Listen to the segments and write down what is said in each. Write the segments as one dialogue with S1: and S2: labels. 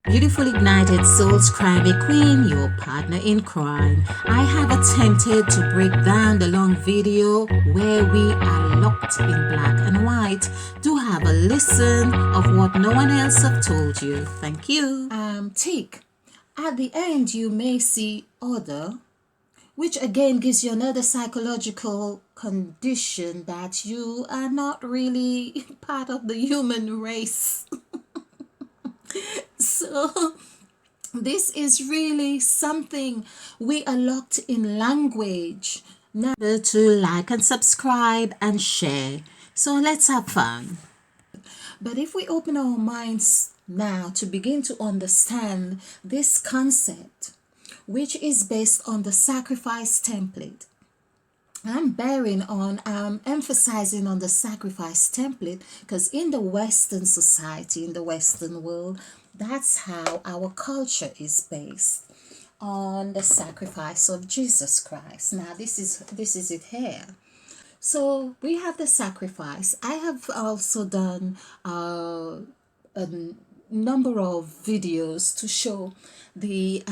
S1: Beautiful ignited souls, crime queen, your partner in crime. I have attempted to break down the long video where we are locked in black and white. Do have a listen of what no one else have told you. Thank you. Tick. At the end, you may see other, which again gives you another psychological condition that you are not really part of the human race. So this is really something we are locked in language. Now to like and subscribe and share. So let's have fun. But if we open our minds now to begin to understand this concept, which is based on the sacrifice template, I'm bearing on emphasizing on the sacrifice template because in the Western society, in the Western world, that's how our culture is based on the sacrifice of Jesus Christ. Now this is it here. So we have the sacrifice. I have also done a number of videos to show the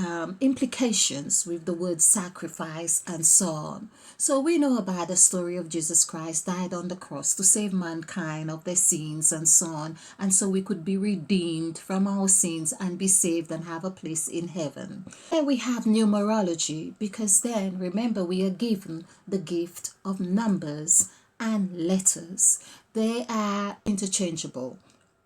S1: implications with the word sacrifice and so on. So we know about the story of Jesus Christ died on the cross to save mankind of their sins and so on, and so we could be redeemed from our sins and be saved and have a place in heaven. And we have numerology because then remember we are given the gift of numbers and letters. They are interchangeable.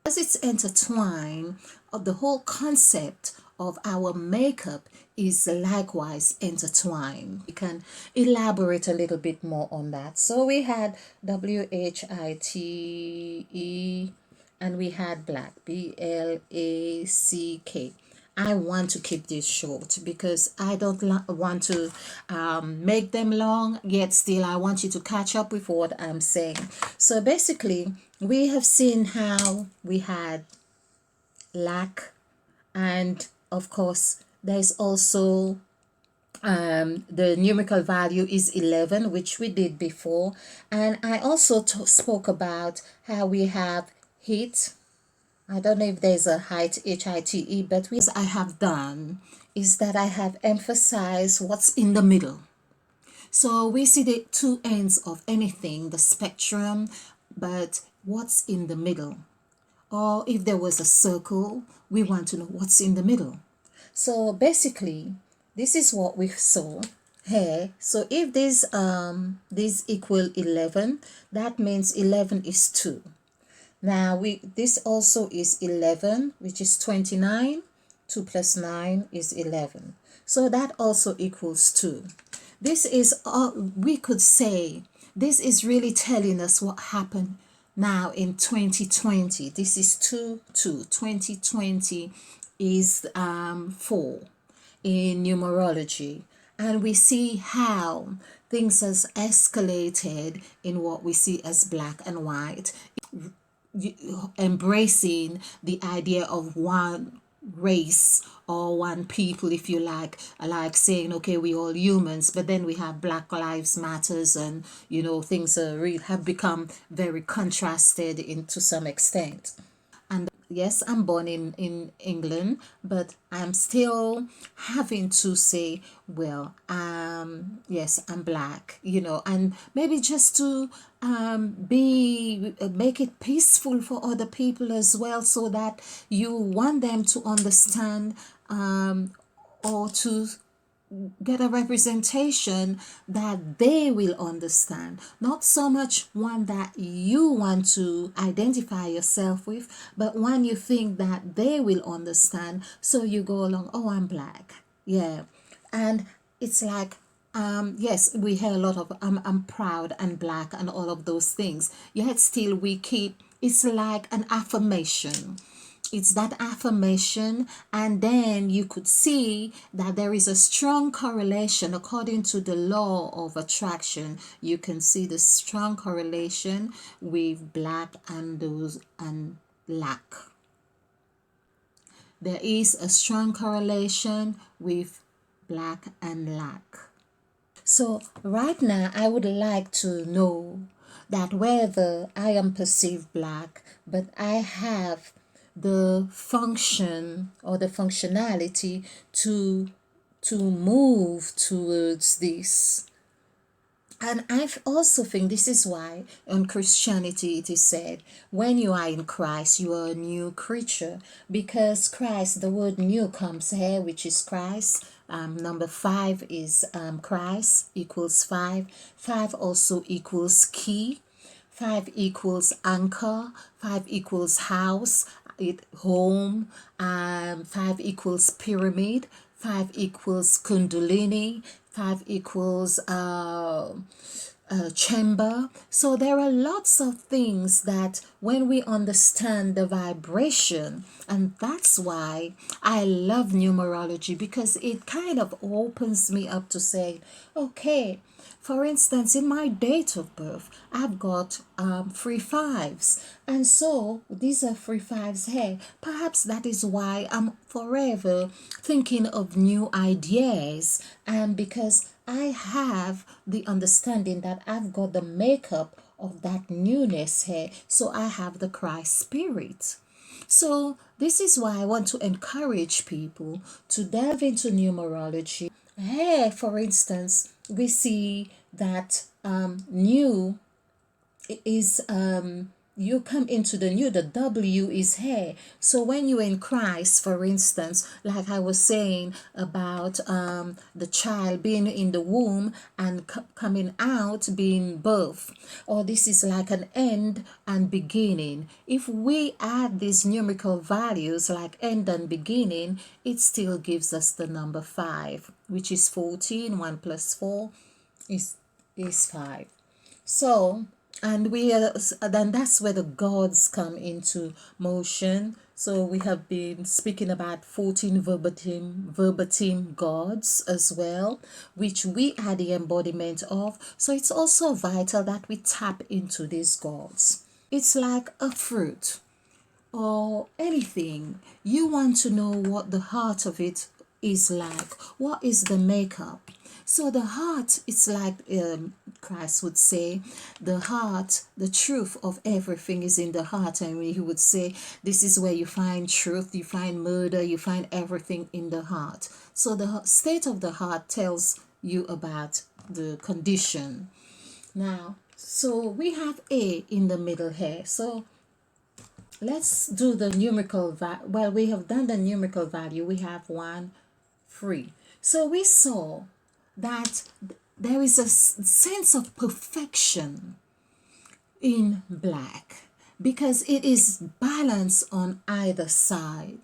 S1: As it's intertwined, the whole concept of our makeup is likewise intertwined. We can elaborate a little bit more on that. So we had WHITE and we had black, BLACK. I want to keep this short because I don't want to make them long, yet still I want you to catch up with what I'm saying. So basically, we have seen how we had lack, and of course, there's also the numerical value is 11, which we did before. And I also spoke about how we have heat. I don't know if there's a height, HITE, but what I have done is that I have emphasized what's in the middle. So we see the two ends of anything, the spectrum, but what's in the middle? Or if there was a circle, we want to know what's in the middle. So basically, this is what we saw here. So if this equal 11, that means 11 is 2. Now this also is 11, which is 29. 2 plus 9 is 11. So that also equals 2. This is we could say this is really telling us what happened now in 2020. This is 2 2. 2020 is 4 in numerology, and we see how things has escalated in what we see as black and white, embracing the idea of one race or one people, if you like saying okay, we all humans, but then we have Black Lives Matters, and things are have become very contrasted to some extent. And yes, I'm born in England, but I'm still having to say, well, yes, I'm black, and maybe just to make it peaceful for other people as well, so that you want them to understand, or to get a representation that they will understand, not so much one that you want to identify yourself with, but one you think that they will understand. So you go along, oh, I'm black, yeah. And it's like, yes, we hear a lot of I'm proud and black and all of those things, yet still we keep, it's like an affirmation. It's that affirmation, and then you could see that there is a strong correlation according to the law of attraction. You can see the strong correlation with black and lack. There is a strong correlation with black and lack. So right now I would like to know that whether I am perceived black, but I have the function or the functionality to move towards this. And I also think this is why in Christianity it is said, when you are in Christ, you are a new creature. Because Christ, the word new comes here, which is Christ. Number 5 is Christ equals 5. 5 also equals key. 5 equals anchor. 5 equals house, home. 5 equals pyramid. 5 equals kundalini. 5 equals chamber. So there are lots of things that when we understand the vibration, and that's why I love numerology, because it kind of opens me up to say, okay, for instance, in my date of birth, I've got 3 5s. And so these are 3 5s here. Perhaps that is why I'm forever thinking of new ideas. And because I have the understanding that I've got the makeup of that newness here. So I have the Christ spirit. So this is why I want to encourage people to delve into numerology. Here, for instance, we see that new is you come into the new, the W is here. So when you're in Christ, for instance, like I was saying about the child being in the womb and coming out being birth, or this is like an end and beginning. If we add these numerical values like end and beginning, it still gives us the number 5, which is 14. 1 plus 4 is 5. So, and we are, then that's where the gods come into motion. So we have been speaking about 14 verbatim gods as well, which we are the embodiment of. So it's also vital that we tap into these gods. It's like a fruit or anything. You want to know what the heart of it is like. What is the makeup? So the heart, it's like Christ would say, the heart, the truth of everything is in the heart. And he would say, this is where you find truth, you find murder, you find everything in the heart. So the state of the heart tells you about the condition. Now, so we have A in the middle here. So let's do the numerical value. Well, we have done the numerical value. We have 1, 3. So we saw that there is a sense of perfection in black because it is balance on either side.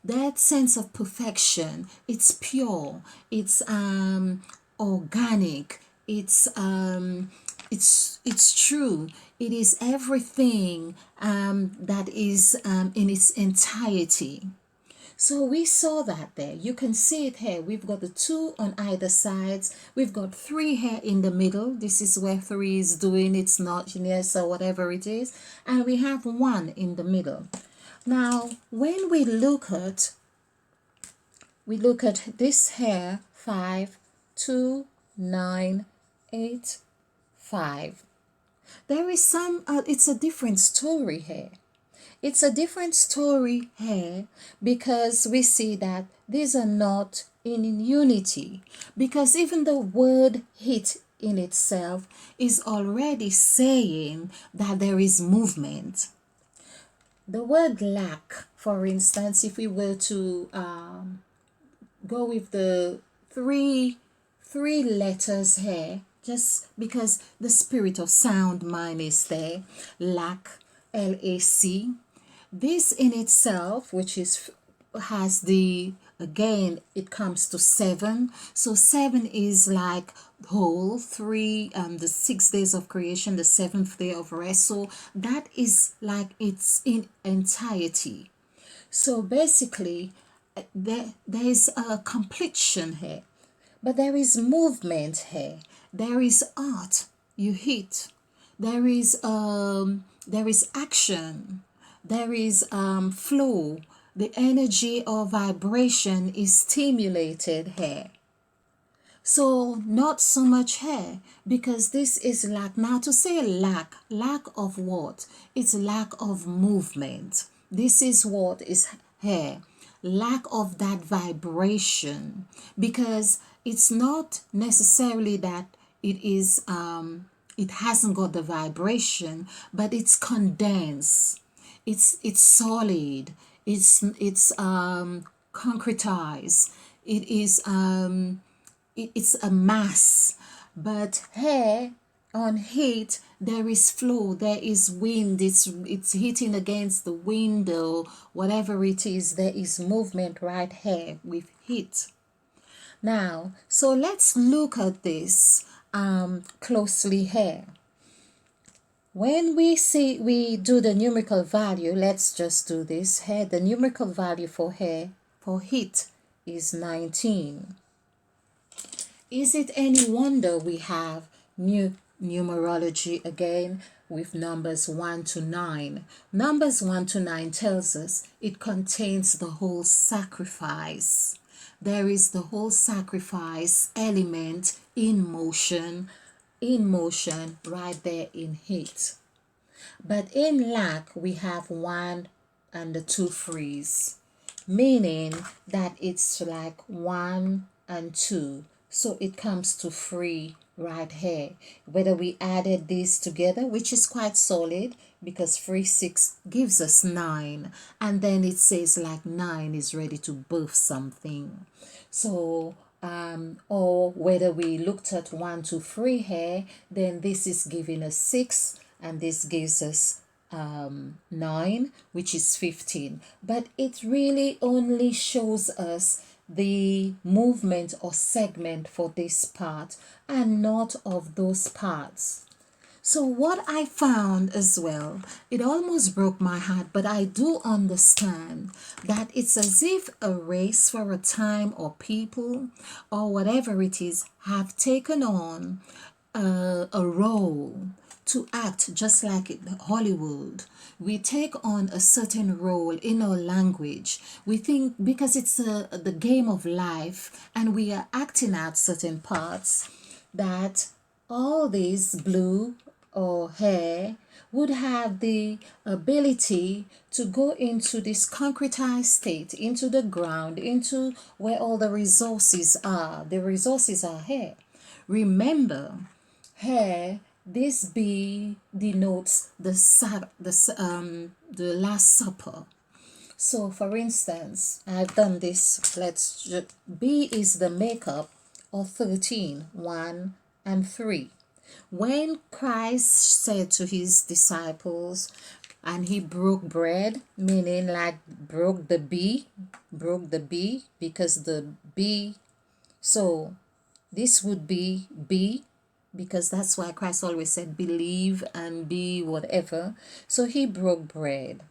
S1: That sense of perfection, it's pure, it's organic, it's true. It is everything that is in its entirety. So we saw that there. You can see it here. We've got the 2 on either sides. We've got 3 here in the middle. This is where 3 is doing its notchiness or whatever it is. And we have 1 in the middle. Now, when we look at this here, 5, 2, 9, 8, 5. There is it's a different story here. It's a different story here because we see that these are not in unity. Because even the word hit in itself is already saying that there is movement. The word lack, for instance, if we were to go with the three letters here, just because the spirit of sound mind is there, lack, LAC. This in itself, which is has the, again, it comes to 7. So 7 is like whole, 3, the 6 days of creation, the 7th day of rest. So that is like it's in entirety. So basically, there is a completion here, but there is movement here. There is art. You hit. There is action. There is flow. The energy or vibration is stimulated here. So not so much here because this is lack. Now to say lack of what? It's lack of movement. This is what is here. Lack of that vibration, because it's not necessarily that it hasn't got the vibration, but it's condensed, it's solid, it's concretized, it is it's a mass. But here on heat, there is flow, there is wind, it's hitting against the window, whatever it is, there is movement right here with heat. Now, so let's look at this closely here. When we do the numerical value, let's just do this here. The numerical value for heat is 19. Is it any wonder we have numerology again with numbers 1 to 9? Numbers 1 to 9 tells us it contains the whole sacrifice. There is the whole sacrifice element in motion right there in heat. But in lack, we have 1 and the 2 freeze, meaning that it's like 1 and 2. So it comes to free right here. Whether we added these together, which is quite solid, because 3, 6 gives us 9. And then it says like 9 is ready to birth something. So, or whether we looked at 1, 2, 3 here, then this is giving us 6, and this gives us 9, which is 15. But it really only shows us the movement or segment for this part and not of those parts. So what I found as well, it almost broke my heart, but I do understand that it's as if a race for a time or people or whatever it is have taken on a role to act, just like in Hollywood. We take on a certain role in our language. We think because it's the game of life and we are acting out certain parts, that all these blue or hair would have the ability to go into this concretized state, into the ground, into where all the resources are. The resources are here. Remember, here this B denotes the Last Supper. So, for instance, I've done this. B is the makeup of 13, 1 and 3. When Christ said to his disciples, and he broke bread, meaning like broke the B, because the B, so this would be B, because that's why Christ always said believe and be whatever. So he broke bread,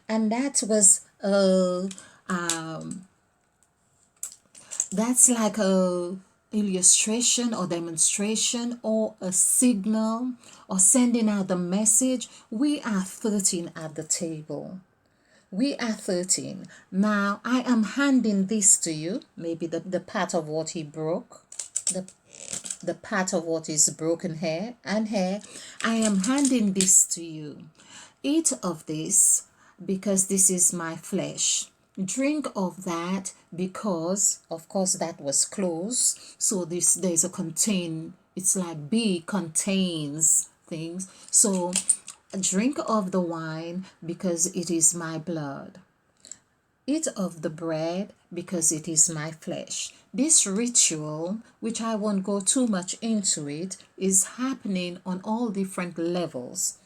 S1: and that was that's like a illustration or demonstration or a signal or sending out the message. We are 13 at the table. We are 13. Now I am handing this to you, maybe the part of what he broke, the part of what is broken here and here. I am handing this to you. Eat of this, because this is my flesh. Drink of that, because of course that was closed. So there's a contain, it's like B contains things. So drink of the wine, because it is my blood. Eat of the bread, because it is my flesh. This ritual, which I won't go too much into it, is happening on all different levels.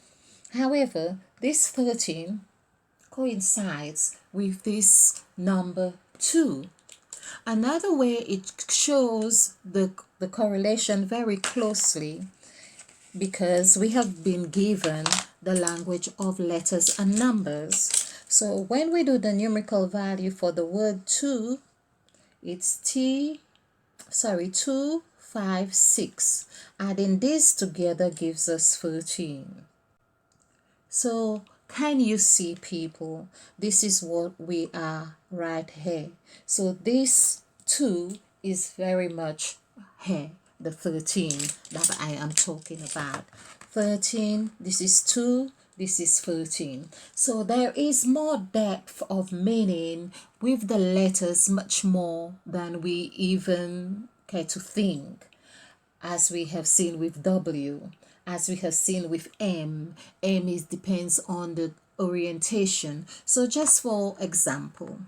S1: However, this 13 coincides with this number 2. Another way it shows the correlation very closely, because we have been given the language of letters and numbers. So when we do the numerical value for the word 2, it's 2, 5, 6. Adding this together gives us 13. So can you see, people? This is what we are right here. So this 2 is very much here, the 13 that I am talking about. 13, this is 2, This is 13. So there is more depth of meaning with the letters, much more than we even care to think, as we have seen with W, as we have seen with M. M is depends on the orientation. So just for example,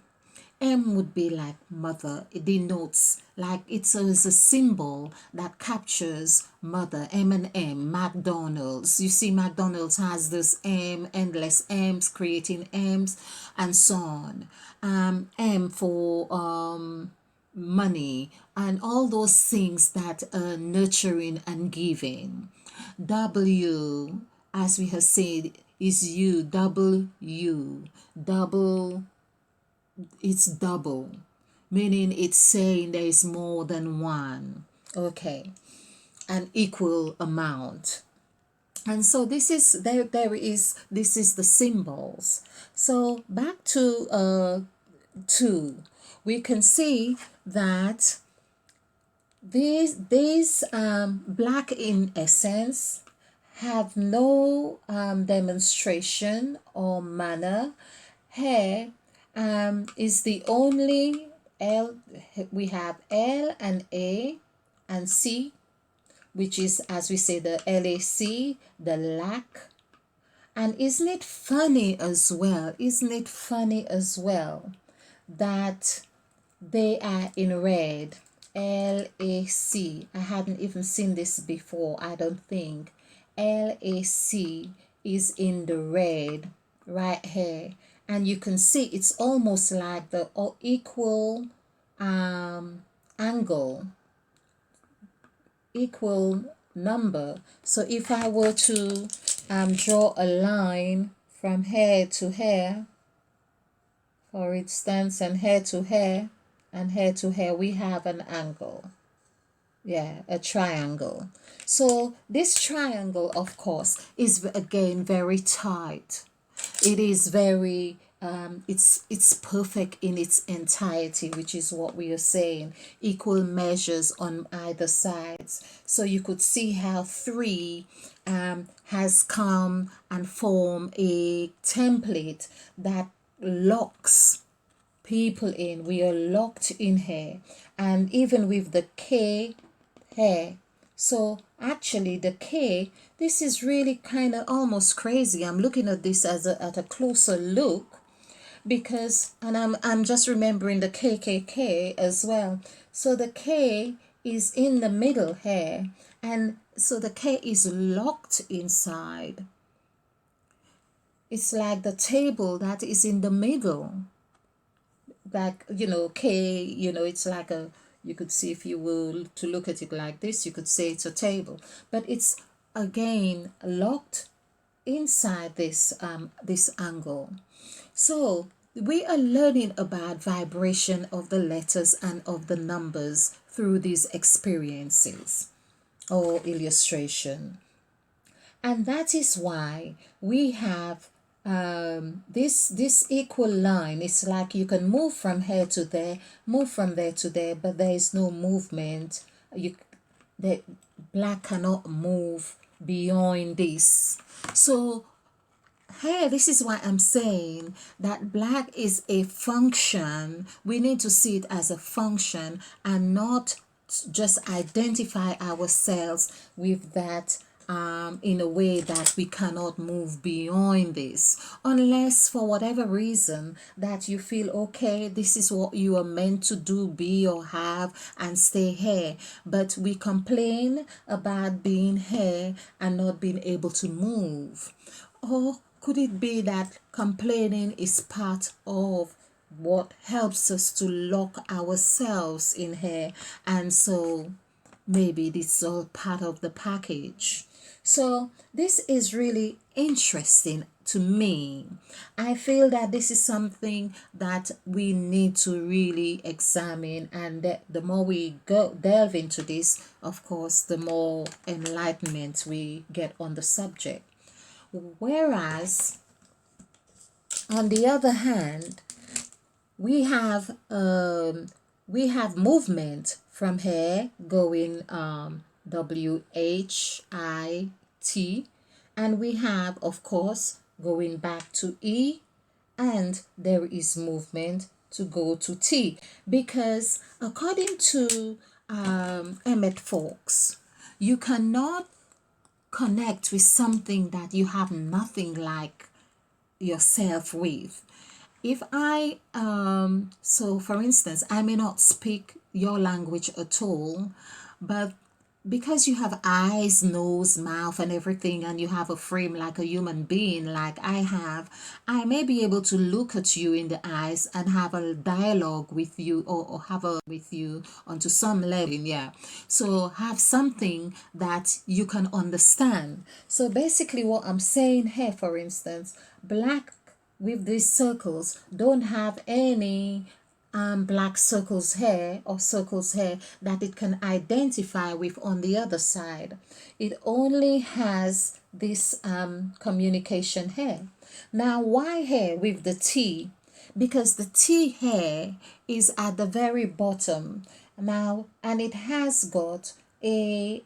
S1: M would be like mother. It denotes like it's a symbol that captures mother. M and M. McDonald's. You see, McDonald's has this M, endless M's, creating M's, and so on. M for money, and all those things that are nurturing and giving. W, as we have said, is you. W. Double, it's double, meaning it's saying there is more than one. Okay, an equal amount. And so this is this is the symbols. So back to 2, we can see that these black in essence have no demonstration or manner. Hair is the only L. We have L and A and C, which is, as we say, the LAC, the lack. And isn't it funny as well? Isn't it funny as well that they are in red? LAC. I hadn't even seen this before, I don't think. LAC is in the red right here. And you can see it's almost like the equal angle, equal number. So if I were to draw a line from here to here, for instance, and here to here, and here to here, we have an angle. Yeah, a triangle. So this triangle, of course, is again very tight. It is very it's perfect in its entirety, which is what we are saying, equal measures on either sides. So you could see how 3 has come and formed a template that locks people in. We are locked in here. And even with the K here, so actually the K, this is really kind of almost crazy. I'm looking at this as at a closer look, because, and I'm just remembering the KKK as well. So the K is in the middle here, and so the K is locked inside. It's like the table that is in the middle, like, K, it's like a, you could see, if you were to look at it like this, you could say it's a table, but it's again locked inside this this angle. So we are learning about vibration of the letters and of the numbers through these experiences or illustration. And that is why we have this equal line. It's like you can move from here to there, move from there to there, but there is no movement. The black cannot move beyond this. So here, this is why I'm saying that black is a function. We need to see it as a function and not just identify ourselves with that in a way that we cannot move beyond this, unless for whatever reason that you feel, okay, this is what you are meant to do, be or have, and stay here. But we complain about being here and not being able to move. Or could it be that complaining is part of what helps us to lock ourselves in here? And so maybe this is all part of the package. So this is really interesting to me. I feel that this is something that we need to really examine, and the more we delve into this, of course, the more enlightenment we get on the subject. Whereas on the other hand, we have movement from here going WHIT, and we have, of course, going back to E, and there is movement to go to T, because according to Emmett Fox, you cannot connect with something that you have nothing like yourself with. If I so for instance, I may not speak your language at all, but because you have eyes, nose, mouth, and everything, and you have a frame like a human being, like I have, I may be able to look at you in the eyes and have a dialogue with you, or have a with you onto some level. Yeah. So have something that you can understand. So basically, what I'm saying here, for instance, black with these circles don't have any black circles here, or circles here, that it can identify with on the other side. It only has this communication here. Now, why here with the T? Because the T here is at the very bottom now, and it has got a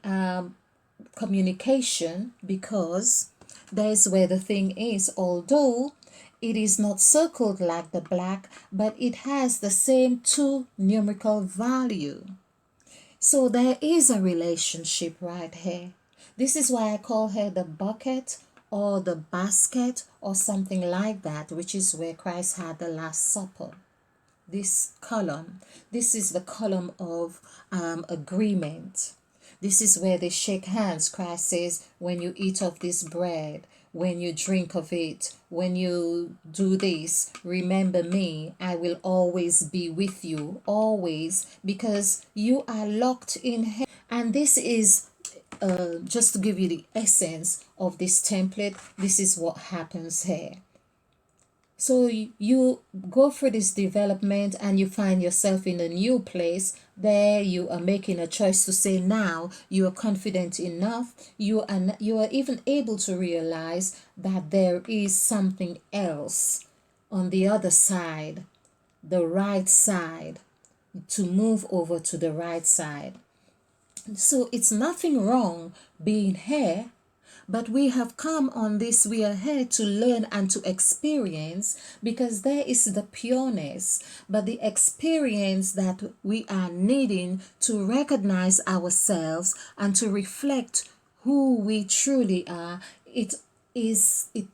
S1: communication, because there's where the thing is. Although it is not circled like the black, but it has the same two numerical value. So there is a relationship right here. This is why I call her the bucket or the basket or something like that, which is where Christ had the Last Supper. This column, this is the column of agreement. This is where they shake hands. Christ says, when you eat of this bread, when you drink of it, when you do this, remember me. I will always be with you, always, because you are locked in heaven. And this is just to give you the essence of this template. This is what happens here. So you go through this development and you find yourself in a new place. There you are making a choice to say, now you are confident enough. You are even able to realize that there is something else on the other side, the right side, to move over to the right side. So it's nothing wrong being here, but we have come on this, we are here to learn and to experience, because there is the pureness, but the experience that we are needing to recognize ourselves and to reflect who we truly are. It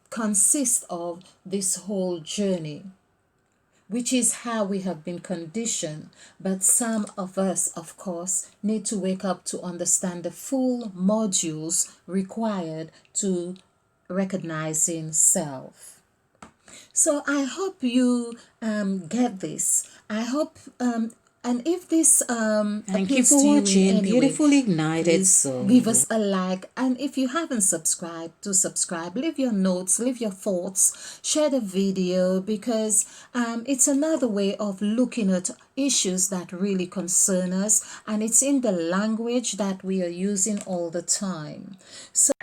S1: consists of this whole journey, which is how we have been conditioned. But some of us, of course, need to wake up to understand the full modules required to recognizing self. So I hope you get this. I hope and if this
S2: Thank you
S1: appeals
S2: for
S1: to you in
S2: watching
S1: any way,
S2: Beautiful Ignited
S1: please
S2: Soul.
S1: give us a like, and if you haven't subscribed, to subscribe. Leave your notes, leave your thoughts, share the video, because it's another way of looking at issues that really concern us, and it's in the language that we are using all the time. So